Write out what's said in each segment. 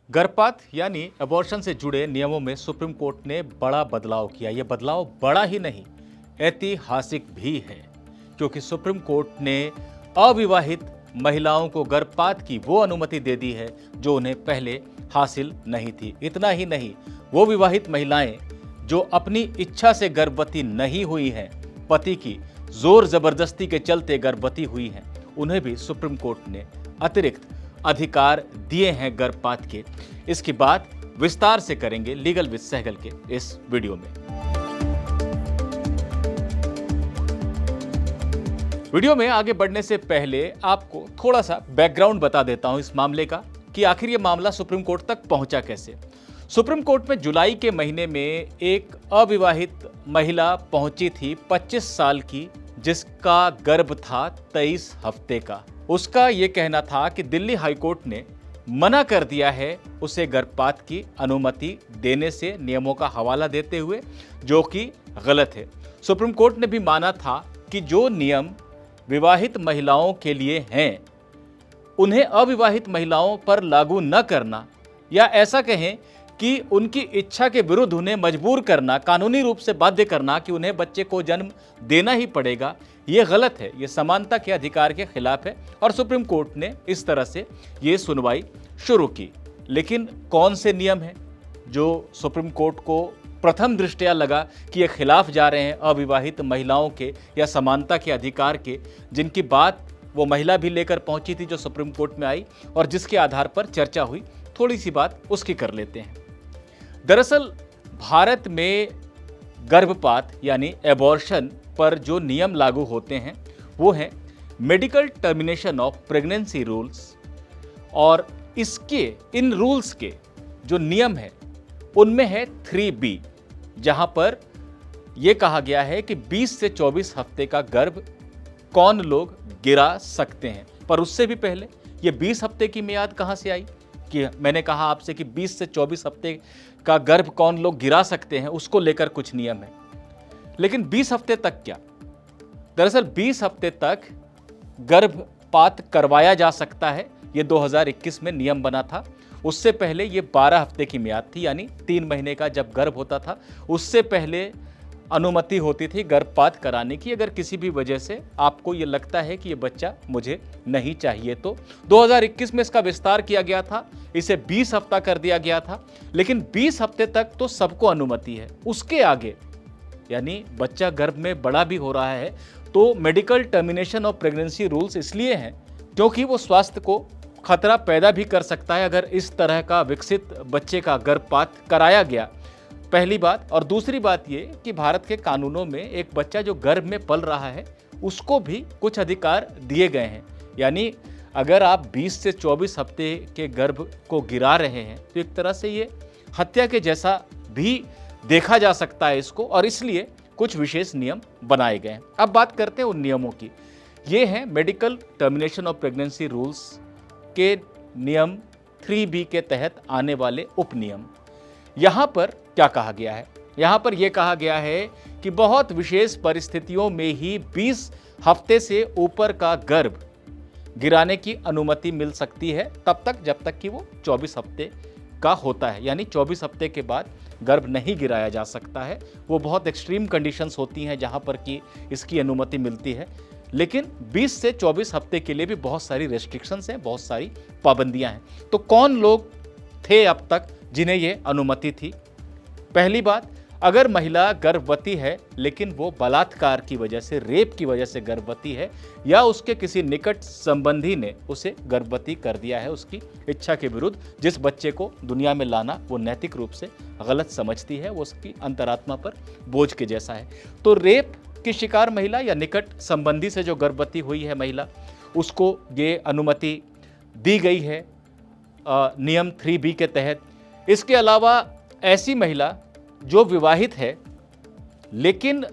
गर्भपात यानी अबॉर्शन से जुड़े नियमों में सुप्रीम कोर्ट ने बड़ा बदलाव किया। यह बदलाव बड़ा ही नहीं, ऐतिहासिक भी है, क्योंकि सुप्रीम कोर्ट ने अविवाहित महिलाओं को गर्भपात की वो अनुमति दे दी है जो उन्हें पहले हासिल नहीं थी। इतना ही नहीं, वो विवाहित महिलाएं जो अपनी इच्छा से गर्भवती नहीं हुई हैं, पति की जोर जबरदस्ती के चलते गर्भवती हुई हैं, उन्हें भी सुप्रीम कोर्ट ने अतिरिक्त अधिकार दिए हैं गर्भपात के। इसकी बात विस्तार से करेंगे लीगल विद सहगल के इस वीडियो में। वीडियो में आगे बढ़ने से पहले आपको थोड़ा सा बैकग्राउंड बता देता हूं इस मामले का कि आखिर ये मामला सुप्रीम कोर्ट तक पहुंचा कैसे। सुप्रीम कोर्ट में जुलाई के महीने में एक अविवाहित महिला पहुंची थी 25 साल की, जिसका गर्भ था 23 हफ्ते का। उसका ये कहना था कि दिल्ली हाईकोर्ट ने मना कर दिया है उसे गर्भपात की अनुमति देने से, नियमों का हवाला देते हुए, जो कि गलत है। सुप्रीम कोर्ट ने भी माना था कि जो नियम विवाहित महिलाओं के लिए हैं, उन्हें अविवाहित महिलाओं पर लागू न करना, या ऐसा कहें कि उनकी इच्छा के विरुद्ध उन्हें मजबूर करना, कानूनी रूप से बाध्य करना कि उन्हें बच्चे को जन्म देना ही पड़ेगा, ये गलत है, ये समानता के अधिकार के खिलाफ है। और सुप्रीम कोर्ट ने इस तरह से ये सुनवाई शुरू की। लेकिन कौन से नियम हैं जो सुप्रीम कोर्ट को प्रथम दृष्टया लगा कि ये खिलाफ जा रहे हैं अविवाहित महिलाओं के या समानता के अधिकार के, जिनकी बात वो महिला भी लेकर पहुंची थी जो सुप्रीम कोर्ट में आई और जिसके आधार पर चर्चा हुई। थोड़ी सी बात उसकी कर लेते हैं। दरअसल भारत में गर्भपात यानी एबॉर्शन पर जो नियम लागू होते हैं वो है medical termination of pregnancy rules, और इन रूल्स के जो नियम है उनमें है 3B, जहां पर यह कहा गया है कि 20 से 24 हफ्ते का गर्भ कौन लोग गिरा सकते हैं। पर उससे भी पहले ये 20 हफ्ते की मियाद कहां से आई कि मैंने कहा आपसे कि 20 से 24 हफ्ते का गर्भ कौन लोग गिरा सकते हैं, उसको लेकर कुछ नियम है। लेकिन 20 हफ्ते तक क्या? दरअसल 20 हफ्ते तक गर्भपात करवाया जा सकता है, ये 2021 में नियम बना था। उससे पहले ये 12 हफ्ते की मियाद थी, यानी 3 महीने का जब गर्भ होता था उससे पहले अनुमति होती थी गर्भपात कराने की। अगर किसी भी वजह से आपको ये लगता है कि ये बच्चा मुझे नहीं चाहिए, तो 2021 में इसका विस्तार किया गया था, इसे 20 हफ्ता कर दिया गया था। लेकिन 20 हफ्ते तक तो सबको अनुमति है, उसके आगे यानी बच्चा गर्भ में बड़ा भी हो रहा है तो medical termination of pregnancy rules इसलिए हैं क्योंकि वो स्वास्थ्य को खतरा पैदा भी कर सकता है अगर इस तरह का विकसित बच्चे का गर्भपात कराया गया, पहली बात। और दूसरी बात ये कि भारत के कानूनों में एक बच्चा जो गर्भ में पल रहा है उसको भी कुछ अधिकार दिए गए हैं। यानी अगर आप 20 से 24 हफ्ते के गर्भ को गिरा रहे हैं तो एक तरह से ये हत्या के जैसा भी देखा जा सकता है इसको, और इसलिए कुछ विशेष नियम बनाए गए हैं। अब बात करते हैं उन नियमों की। ये हैं medical termination of pregnancy rules के नियम 3B के तहत आने वाले उपनियम। यहाँ पर क्या कहा गया है? यहाँ पर यह कहा गया है कि बहुत विशेष परिस्थितियों में ही 20 हफ्ते से ऊपर का गर्भ गिराने की अनुमति मिल सकती है, तब तक जब तक कि वो 24 हफ्ते का होता है। यानी 24 हफ्ते के बाद गर्भ नहीं गिराया जा सकता है। वो बहुत एक्सट्रीम कंडीशंस होती हैं जहाँ पर कि इसकी अनुमति मिलती है। लेकिन 20 से 24 हफ्ते के लिए भी बहुत सारी रेस्ट्रिक्शंस हैं, बहुत सारी पाबंदियां हैं। तो कौन लोग थे अब तक जिन्हें ये अनुमति थी? पहली बात, अगर महिला गर्भवती है लेकिन वो बलात्कार की वजह से, रेप की वजह से गर्भवती है, या उसके किसी निकट संबंधी ने उसे गर्भवती कर दिया है उसकी इच्छा के विरुद्ध, जिस बच्चे को दुनिया में लाना वो नैतिक रूप से गलत समझती है, वो उसकी अंतरात्मा पर बोझ के जैसा है, तो रेप की शिकार महिला या निकट संबंधी से जो गर्भवती हुई है महिला, उसको ये अनुमति दी गई है नियम 3B के तहत। इसके अलावा ऐसी महिला जो विवाहित है लेकिन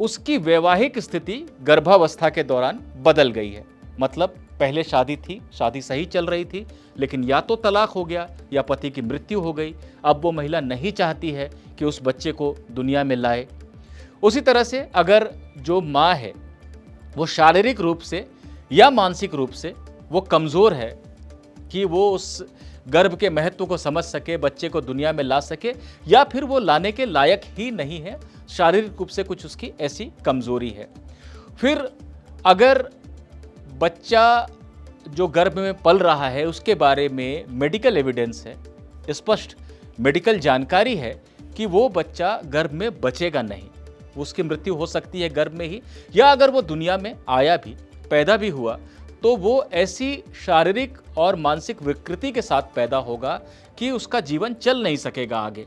उसकी वैवाहिक स्थिति गर्भावस्था के दौरान बदल गई है, मतलब पहले शादी थी, शादी सही चल रही थी, लेकिन या तो तलाक हो गया या पति की मृत्यु हो गई, अब वो महिला नहीं चाहती है कि उस बच्चे को दुनिया में लाए। उसी तरह से अगर जो माँ है वो शारीरिक रूप से या मानसिक रूप से वो कमज़ोर है कि वो उस गर्भ के महत्व को समझ सके, बच्चे को दुनिया में ला सके, या फिर वो लाने के लायक ही नहीं है, शारीरिक रूप से कुछ उसकी ऐसी कमजोरी है। फिर अगर बच्चा जो गर्भ में पल रहा है उसके बारे में मेडिकल एविडेंस है, स्पष्ट मेडिकल जानकारी है कि वो बच्चा गर्भ में बचेगा नहीं, उसकी मृत्यु हो सकती है गर्भ में ही, या अगर वो दुनिया में आया भी, पैदा भी हुआ, तो वो ऐसी शारीरिक और मानसिक विकृति के साथ पैदा होगा कि उसका जीवन चल नहीं सकेगा आगे।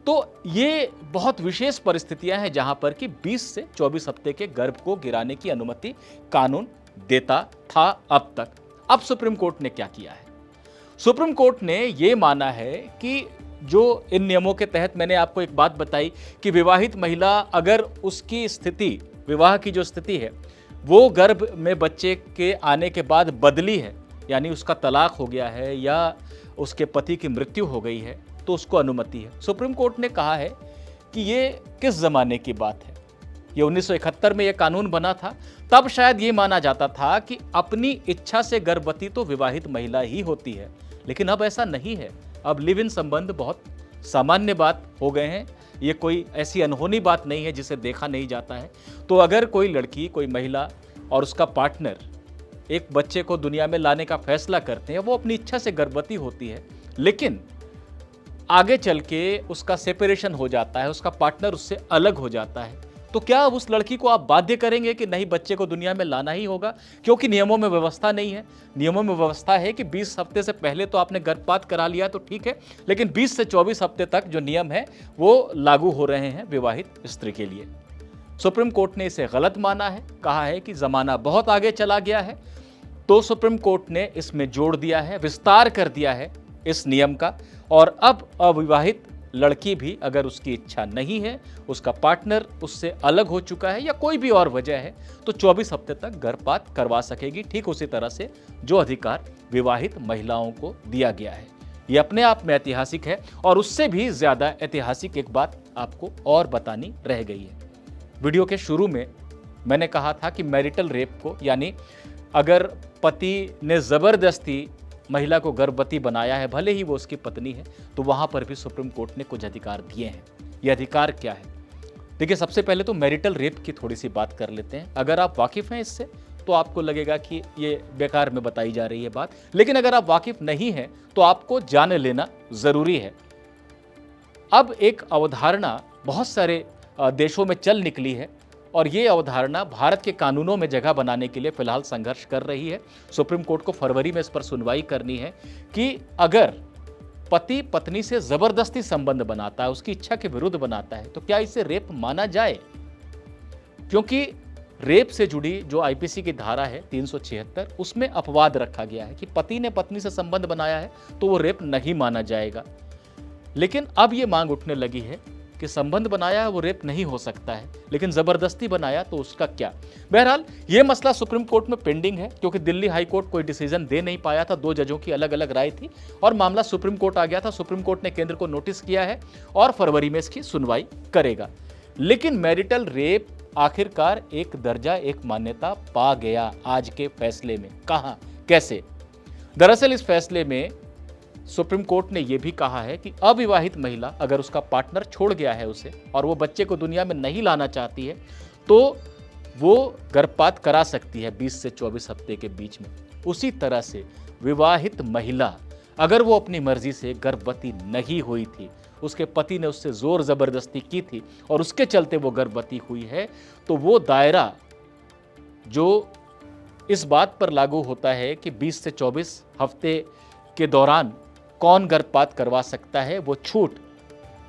तो ये बहुत विशेष परिस्थितियां हैं जहां पर कि 20 से 24 हफ्ते के गर्भ को गिराने की अनुमति कानून देता था अब तक। अब सुप्रीम कोर्ट ने क्या किया है? सुप्रीम कोर्ट ने ये माना है कि जो इन नियमों के तहत मैंने आपको एक बात बताई कि विवाहित महिला अगर उसकी स्थिति, विवाह की जो स्थिति है वो गर्भ में बच्चे के आने के बाद बदली है, यानी उसका तलाक हो गया है या उसके पति की मृत्यु हो गई है, तो उसको अनुमति है। सुप्रीम कोर्ट ने कहा है कि ये किस ज़माने की बात है, ये 1971 में ये कानून बना था, तब शायद ये माना जाता था कि अपनी इच्छा से गर्भवती तो विवाहित महिला ही होती है, लेकिन अब ऐसा नहीं है। अब लिव इन संबंध बहुत सामान्य बात हो गए हैं, ये कोई ऐसी अनहोनी बात नहीं है जिसे देखा नहीं जाता है। तो अगर कोई लड़की, कोई महिला और उसका पार्टनर एक बच्चे को दुनिया में लाने का फैसला करते हैं, वो अपनी इच्छा से गर्भवती होती है, लेकिन आगे चल के उसका सेपरेशन हो जाता है, उसका पार्टनर उससे अलग हो जाता है, तो क्या अब उस लड़की को आप बाध्य करेंगे कि नहीं, बच्चे को दुनिया में लाना ही होगा? क्योंकि नियमों में व्यवस्था नहीं है। नियमों में व्यवस्था है कि 20 हफ्ते से पहले तो आपने गर्भपात करा लिया तो ठीक है, लेकिन 20 से 24 हफ्ते तक जो नियम है वो लागू हो रहे हैं विवाहित स्त्री के लिए। सुप्रीम कोर्ट ने इसे गलत माना है, कहा है कि जमाना बहुत आगे चला गया है। तो सुप्रीम कोर्ट ने इसमें जोड़ दिया है, विस्तार कर दिया है इस नियम का, और अब अविवाहित लड़की भी अगर उसकी इच्छा नहीं है, उसका पार्टनर उससे अलग हो चुका है या कोई भी और वजह है, तो 24 हफ्ते तक गर्भपात करवा सकेगी, ठीक उसी तरह से जो अधिकार विवाहित महिलाओं को दिया गया है। ये अपने आप में ऐतिहासिक है, और उससे भी ज्यादा ऐतिहासिक एक बात आपको और बतानी रह गई है। वीडियो के शुरू में मैंने कहा था कि मैरिटल रेप को, यानी अगर पति ने जबरदस्ती महिला को गर्भवती बनाया है, भले ही वो उसकी पत्नी है, तो वहां पर भी सुप्रीम कोर्ट ने कुछ अधिकार दिए हैं। ये अधिकार क्या है? देखिए, सबसे पहले तो मैरिटल रेप की थोड़ी सी बात कर लेते हैं। अगर आप वाकिफ हैं इससे तो आपको लगेगा कि ये बेकार में बताई जा रही है बात, लेकिन अगर आप वाकिफ नहीं हैं तो आपको जान लेना जरूरी है। अब एक अवधारणा बहुत सारे देशों में चल निकली है, और ये अवधारणा भारत के कानूनों में जगह बनाने के लिए फिलहाल संघर्ष कर रही है। सुप्रीम कोर्ट को फरवरी में इस पर सुनवाई करनी है कि अगर पति पत्नी से जबरदस्ती संबंध बनाता है, उसकी इच्छा के विरुद्ध बनाता है, तो क्या इसे रेप माना जाए? क्योंकि रेप से जुड़ी जो आईपीसी की धारा है 376, उसमें अपवाद रखा गया है कि पति ने पत्नी से संबंध बनाया है तो वो रेप नहीं माना जाएगा। लेकिन अब ये मांग उठने लगी है कि संबंध बनाया है वो रेप नहीं हो सकता है, लेकिन जबरदस्ती बनाया तो उसका क्या? बहरहाल ये मसला सुप्रीम कोर्ट में पेंडिंग है, क्योंकि दिल्ली हाई कोर्ट कोई डिसीजन दे नहीं पाया था। 2 जजों की अलग अलग राय थी और मामला सुप्रीम कोर्ट आ गया था। सुप्रीम कोर्ट ने केंद्र को नोटिस किया है और फरवरी में इसकी सुनवाई करेगा। लेकिन मैरिटल रेप आखिरकार एक दर्जा, एक मान्यता पा गया आज के फैसले में। कहां, कैसे? दरअसल इस फैसले में सुप्रीम कोर्ट ने यह भी कहा है कि अविवाहित महिला अगर उसका पार्टनर छोड़ गया है उसे और वो बच्चे को दुनिया में नहीं लाना चाहती है, तो वो गर्भपात करा सकती है 20 से 24 हफ्ते के बीच में। उसी तरह से विवाहित महिला अगर वो अपनी मर्जी से गर्भवती नहीं हुई थी, उसके पति ने उससे जोर जबरदस्ती की थी और उसके चलते वो गर्भवती हुई है, तो वो दायरा जो इस बात पर लागू होता है कि 20 से 24 हफ्ते के दौरान कौन गर्भपात करवा सकता है, वो छूट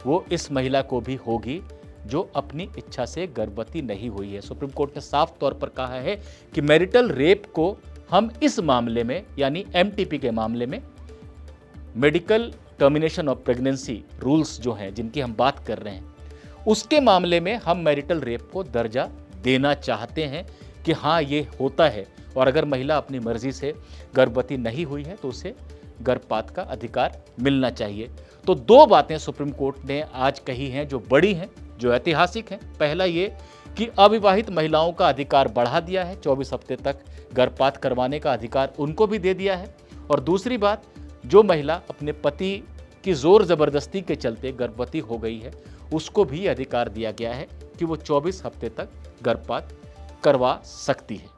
वो इस महिला को भी होगी जो अपनी इच्छा से गर्भवती नहीं हुई है। सुप्रीम कोर्ट ने साफ तौर पर कहा है कि मैरिटल रेप को हम इस मामले में, यानी एमटीपी के मामले में, medical termination of pregnancy rules जो हैं जिनकी हम बात कर रहे हैं, उसके मामले में हम मैरिटल रेप को दर्जा देना चाहते हैं कि हाँ ये होता है, और अगर महिला अपनी मर्जी से गर्भवती नहीं हुई है तो उसे गर्भपात का अधिकार मिलना चाहिए। तो 2 बातें सुप्रीम कोर्ट ने आज कही हैं जो बड़ी हैं, जो ऐतिहासिक हैं। पहला ये कि अविवाहित महिलाओं का अधिकार बढ़ा दिया है, 24 हफ्ते तक गर्भपात करवाने का अधिकार उनको भी दे दिया है। और दूसरी बात, जो महिला अपने पति की जोर जबरदस्ती के चलते गर्भवती हो गई है, उसको भी अधिकार दिया गया है कि वो 24 हफ्ते तक गर्भपात करवा सकती है।